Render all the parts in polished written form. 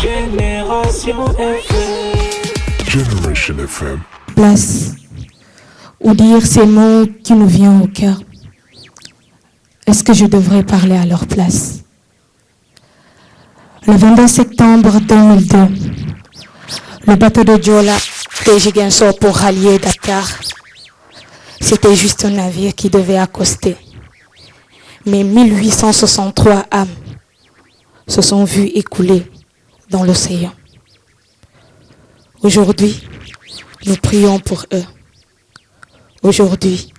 Génération FM. Generation FM. Place ou dire ces mots qui nous viennent au cœur. Est-ce que je devrais parler à leur place? Le 22 septembre 2002, le bateau de Joola de Ziguinchor pour rallier Dakar, c'était juste un navire qui devait accoster. Mais 1863 âmes se sont vues écouler dans l'océan. Aujourd'hui, nous prions pour eux. Aujourd'hui,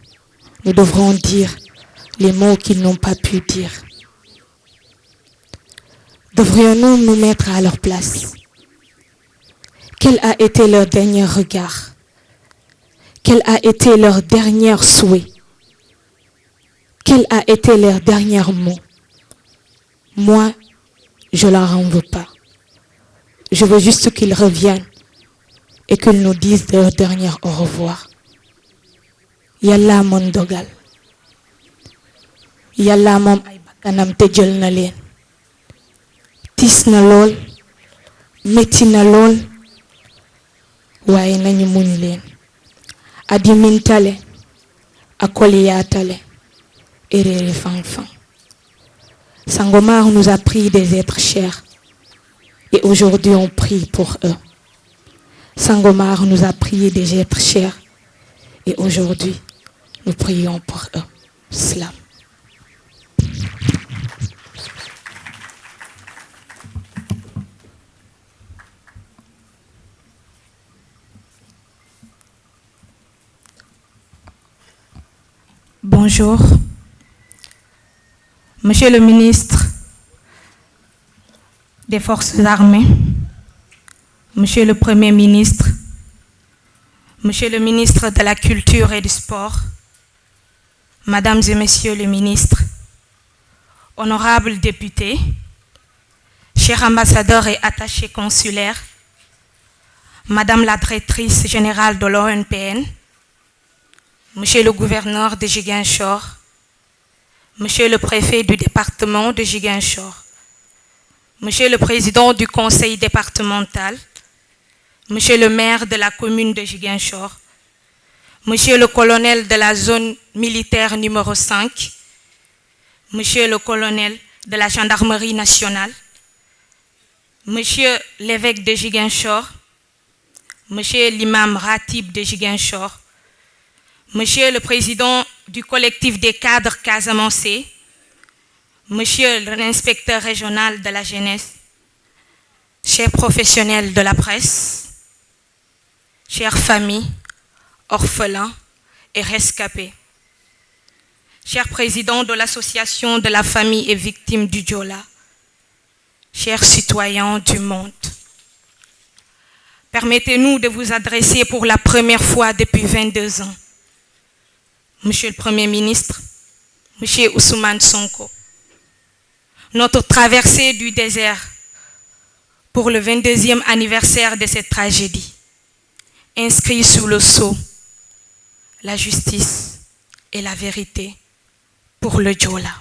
nous devrons dire les mots qu'ils n'ont pas pu dire. Devrions-nous nous mettre à leur place? Quel a été leur dernier regard? Quel a été leur dernier souhait? Quel a été leur dernier mot? Moi, je ne leur en veux pas. Je veux juste qu'ils reviennent et qu'ils nous disent leur dernier au revoir. Yalla mon dogal. Yalla mom ay bakanam te jël na leen. Tis na lool, metti na lool, waaye nañu muñ leen. Adimin tale, akoli yaatale, erere fan. Sangomar nous a pris des êtres chers et aujourd'hui on prie pour eux. Sangomar nous a prié des êtres chers et aujourd'hui nous prions pour eux. Slam. Bonjour, Monsieur le ministre des Forces armées, Monsieur le Premier ministre, Monsieur le ministre de la Culture et du Sport, Mesdames et Messieurs les ministres, honorables députés, chers ambassadeurs et attachés consulaires, Madame la directrice générale de l'ONPN, Monsieur le gouverneur de Ziguinchor, Monsieur le préfet du département de Ziguinchor, Monsieur le président du conseil départemental, Monsieur le maire de la commune de Ziguinchor, Monsieur le colonel de la zone militaire numéro 5, Monsieur le colonel de la gendarmerie nationale, Monsieur l'évêque de Ziguinchor, Monsieur l'imam Ratib de Ziguinchor, Monsieur le président du collectif des cadres casamancés, Monsieur l'inspecteur régional de la jeunesse, chers professionnels de la presse, chères familles, orphelins et rescapés, chers présidents de l'association de la famille et victimes du Joola, chers citoyens du monde, permettez-nous de vous adresser pour la première fois depuis 22 ans. Monsieur le Premier ministre, Monsieur Ousmane Sonko, notre traversée du désert pour le 22e anniversaire de cette tragédie, inscrit sous le sceau la justice et la vérité pour le Joola.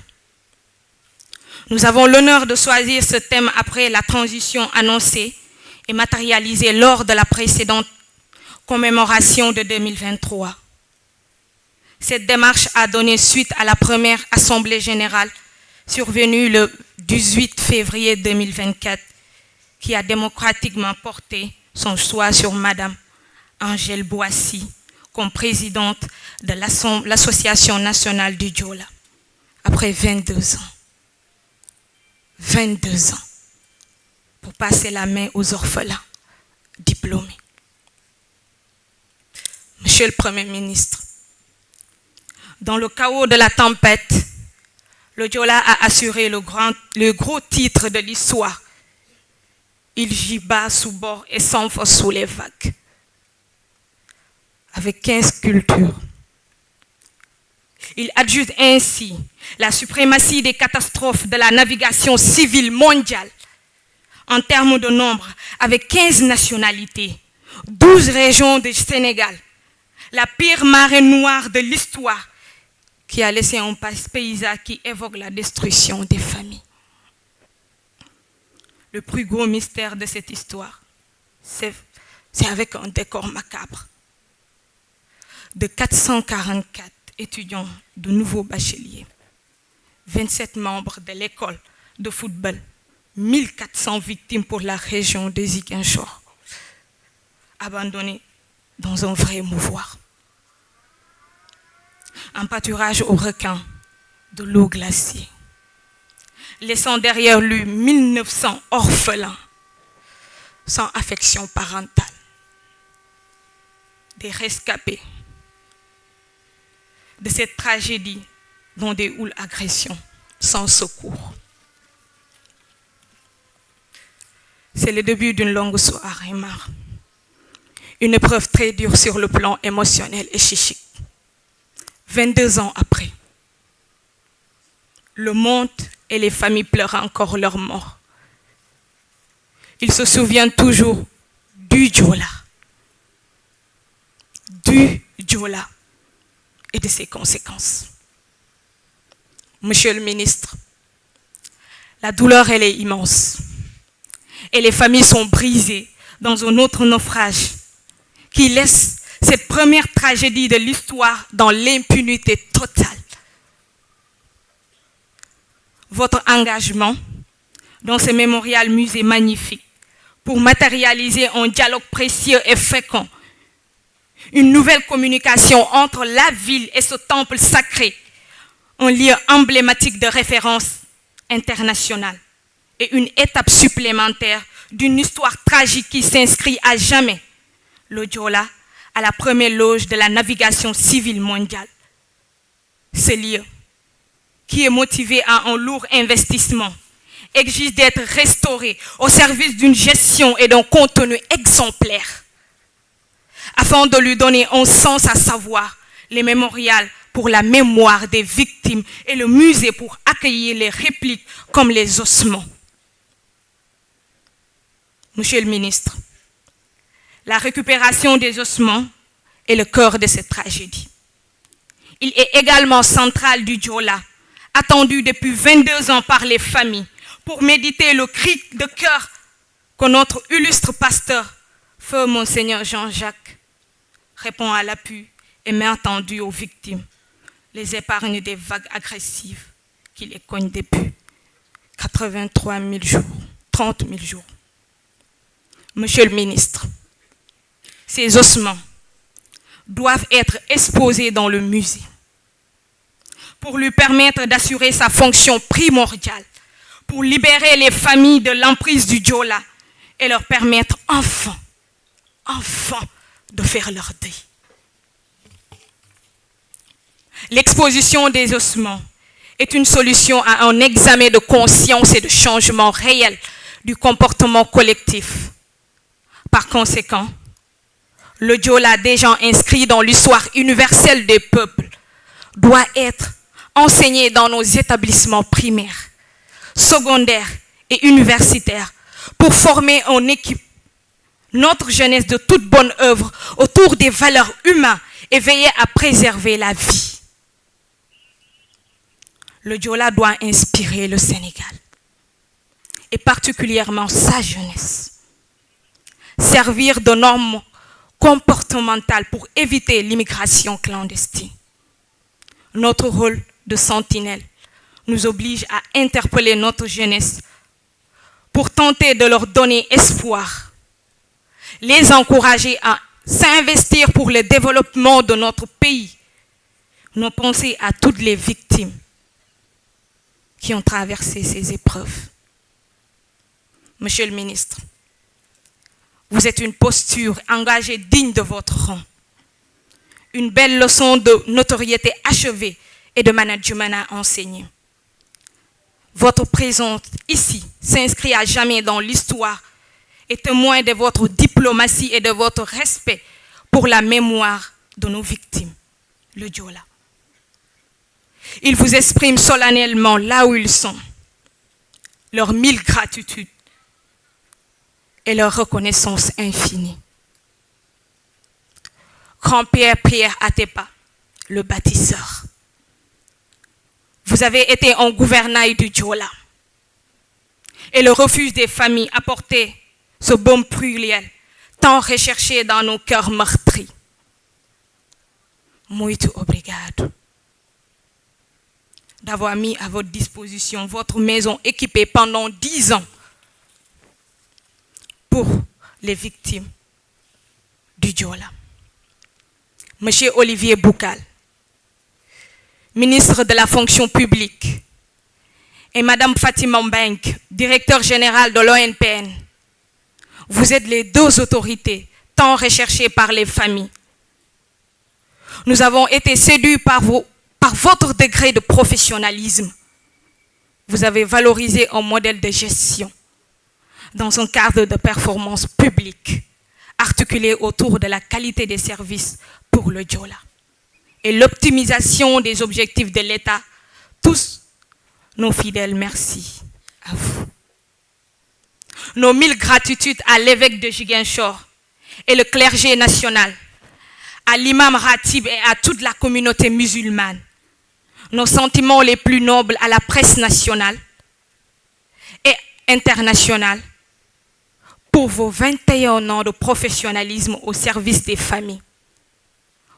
Nous avons l'honneur de choisir ce thème après la transition annoncée et matérialisée lors de la précédente commémoration de 2023. Cette démarche a donné suite à la première Assemblée générale survenue le 18 février 2024 qui a démocratiquement porté son choix sur Madame Angèle Boissy comme présidente de l'Association nationale du Joola après 22 ans. 22 ans pour passer la main aux orphelins diplômés. Monsieur le Premier ministre, dans le chaos de la tempête, le Joola a assuré le gros titre de l'histoire. Il giba sous bord et s'enfonce sous les vagues. Avec 15 cultures. Il adjuge ainsi la suprématie des catastrophes de la navigation civile mondiale en termes de nombre, avec 15 nationalités, 12 régions du Sénégal, la pire marée noire de l'histoire qui a laissé un paysage qui évoque la destruction des familles. Le plus gros mystère de cette histoire, c'est avec un décor macabre. De 444 étudiants de nouveaux bacheliers, 27 membres de l'école de football, 1400 victimes pour la région de Ziguinchor, abandonnés dans un vrai mouvoir. Un pâturage aux requins de l'eau glacée, laissant derrière lui 1900 orphelins sans affection parentale, des rescapés de cette tragédie dont découle agression sans secours. C'est le début d'une longue soirée marre, une épreuve très dure sur le plan émotionnel et psychique. 22 ans après, le monde et les familles pleurent encore leurs morts. Ils se souviennent toujours du Diola et de ses conséquences. Monsieur le ministre, la douleur, elle est immense. Et les familles sont brisées dans un autre naufrage qui laisse cette première tragédie de l'histoire dans l'impunité totale. Votre engagement dans ce mémorial musée magnifique pour matérialiser un dialogue précieux et fécond, une nouvelle communication entre la ville et ce temple sacré, un lieu emblématique de référence internationale et une étape supplémentaire d'une histoire tragique qui s'inscrit à jamais, le Diola, à la première loge de la navigation civile mondiale. Ce lieu, qui est motivé à un lourd investissement, exige d'être restauré au service d'une gestion et d'un contenu exemplaire, afin de lui donner un sens, à savoir les mémorials pour la mémoire des victimes et le musée pour accueillir les répliques comme les ossements. Monsieur le ministre, la récupération des ossements est le cœur de cette tragédie. Il est également central du Diola, attendu depuis 22 ans par les familles, pour méditer le cri de cœur que notre illustre pasteur, feu Monseigneur Jean-Jacques, répond à l'appui et met entendu aux victimes, les épargne des vagues agressives qui les cognent depuis 83 000 jours, 30 000 jours. Monsieur le ministre, ces ossements doivent être exposés dans le musée pour lui permettre d'assurer sa fonction primordiale, pour libérer les familles de l'emprise du Diola et leur permettre enfin de faire leur deuil. L'exposition des ossements est une solution à un examen de conscience et de changement réel du comportement collectif. Par conséquent, le Diola, déjà inscrit dans l'histoire universelle des peuples, doit être enseigné dans nos établissements primaires, secondaires et universitaires pour former en équipe notre jeunesse de toute bonne œuvre autour des valeurs humaines et veiller à préserver la vie. Le Diola doit inspirer le Sénégal, et particulièrement sa jeunesse. Servir de normes comportementales pour éviter l'immigration clandestine. Notre rôle de sentinelle nous oblige à interpeller notre jeunesse pour tenter de leur donner espoir, les encourager à s'investir pour le développement de notre pays. Nos pensées à toutes les victimes qui ont traversé ces épreuves. Monsieur le ministre, vous êtes une posture engagée digne de votre rang. Une belle leçon de notoriété achevée et de management à enseigner. Votre présence ici s'inscrit à jamais dans l'histoire et témoin de votre diplomatie et de votre respect pour la mémoire de nos victimes, le Diola. Ils vous expriment solennellement là où ils sont, leur 1000 gratitudes et leur reconnaissance infinie. Grand-Père Pierre Atepa, le bâtisseur. Vous avez été un gouvernail du Diola. et le refuge des familles apporter ce baume pluriel tant recherché dans nos cœurs meurtris. Muito obrigado d'avoir mis à votre disposition votre maison équipée pendant 10 ans pour les victimes du Diola. Monsieur Olivier Boucal, ministre de la fonction publique, et Madame Fatima Mbengue, directeur général de l'ONPN, vous êtes les deux autorités tant recherchées par les familles. Nous avons été séduits par votre degré de professionnalisme. Vous avez valorisé un modèle de gestion dans un cadre de performance publique articulé autour de la qualité des services pour le Diola et l'optimisation des objectifs de l'État. Tous nos fidèles, merci à vous. Nos 1000 gratitudes à l'évêque de Ziguinchor et le clergé national, à l'imam Ratib et à toute la communauté musulmane. Nos sentiments les plus nobles à la presse nationale et internationale pour vos 21 ans de professionnalisme au service des familles.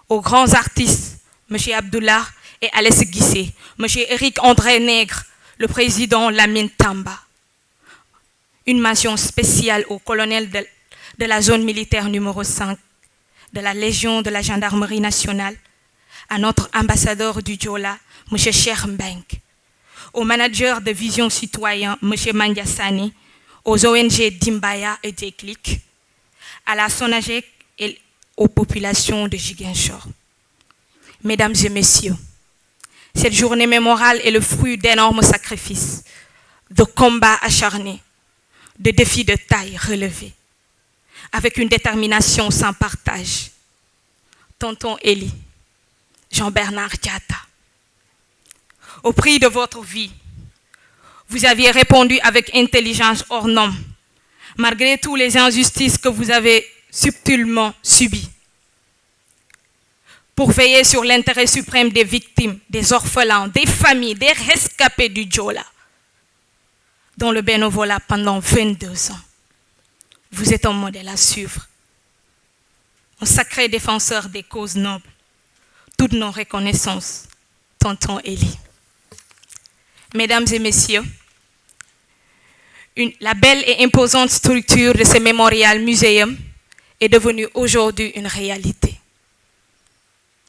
Aux grands artistes, M. Abdullah et Alès Guissé, M. Éric André Nègre, le président Lamine Tamba. Une mention spéciale au colonel de la zone militaire numéro 5 de la Légion de la Gendarmerie nationale, à notre ambassadeur du Diola, M. Cheikh Mbengue, au manager de Vision Citoyen, M. Mandiassani, aux ONG Dimbaya et Déclic, à la SONAGEC et aux populations de Ziguinchor. Mesdames et messieurs, cette journée mémoriale est le fruit d'énormes sacrifices, de combats acharnés, de défis de taille relevés, avec une détermination sans partage. Tonton Eli, Jean-Bernard Diatta, au prix de votre vie, vous aviez répondu avec intelligence hors norme, malgré toutes les injustices que vous avez subtilement subies, pour veiller sur l'intérêt suprême des victimes, des orphelins, des familles, des rescapés du Diola, dont le bénévolat pendant 22 ans. Vous êtes un modèle à suivre, un sacré défenseur des causes nobles. Toutes nos reconnaissances, tonton Eli. Mesdames et messieurs, la belle et imposante structure de ce mémorial muséum est devenue aujourd'hui une réalité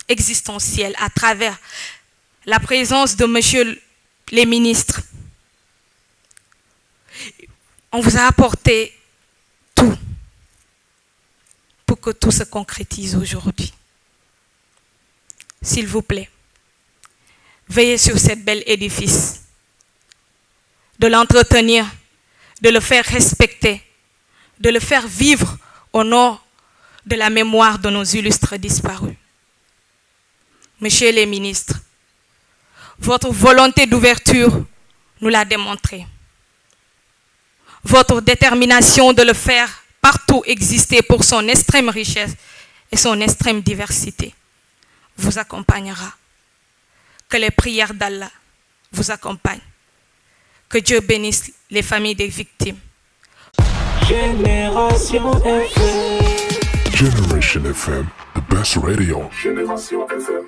existentielle à travers la présence de monsieur les ministres. On vous a apporté tout pour que tout se concrétise aujourd'hui. S'il vous plaît, veillez sur cet bel édifice, de l'entretenir, de le faire respecter, de le faire vivre au nom de la mémoire de nos illustres disparus. Messieurs les ministres, votre volonté d'ouverture nous l'a démontré. Votre détermination de le faire partout exister pour son extrême richesse et son extrême diversité vous accompagnera. Que les prières d'Allah vous accompagnent. Que Dieu bénisse les familles des victimes. Génération FM. Generation FM, the best radio. Génération FM.